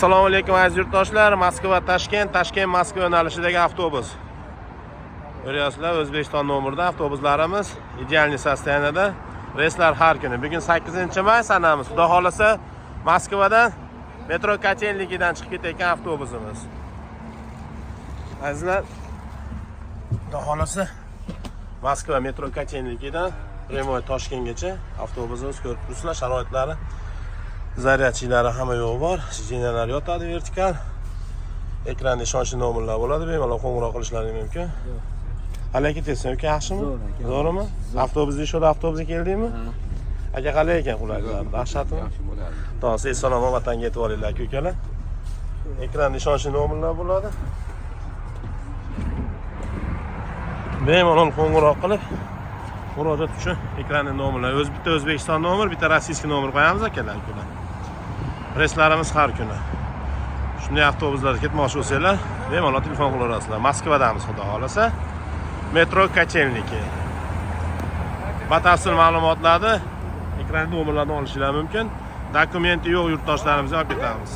Assalomu alaykum aziz yurtdoshlar. Moskva Toshkent, Toshkent Moskva yo'nalishidagi avtobus. Ko'ryapsizlar, O'zbekiston nomerida avtobuslarimiz ideal sostoyaniyada. Reyslar har kuni. Bugun 8-may sanamiz. Xudo xolasa Moskvadan metro Kachenligidan chiqib ketayotgan avtobusimiz. Azizlar, xudo xolasa Moskva metro Kachenligidan Remoy Toshkentgacha avtobusimiz ko'rib turibsizlar, sharoitlari. Zaryadchilari hamma yo'q bor. Shinalar yotadi vertikal. Ekranda ishonchli nomerlar bo'ladi. Bemalol qo'ng'iroq qilishlaring mumkin. Qalay ketyapsan uka, yaxshimi? Zo'rmi? Avtobusda ishodi, avtobusga keldingmi? Aka qalay ekan qulayliklar? Dahshatmi? Yaxshi bo'ladi. To'g'ri, salom vatanga yetib olinglar ukalar. Ekranda ishonchli nomerlar bo'ladi. Bemalol qo'ng'iroq qilib murojaat uchun ekranda nomerlar. Bitta O'zbekiston nomer, bitta rossiyskiy nomer qo'yamiz akalar. Reyslarimiz har kuni. Shunday avtobuslarda ketmoqchi bo'lsanglar, bemalol telefon qilaverasizlar. Moskvadamiz xudo xolasa. Metro Kachenligi. Batafsil ma'lumotlarni ekranda nomerlardan olishingiz mumkin. Dokumenti yo'q yurtdoshlarimizga olib ketamiz.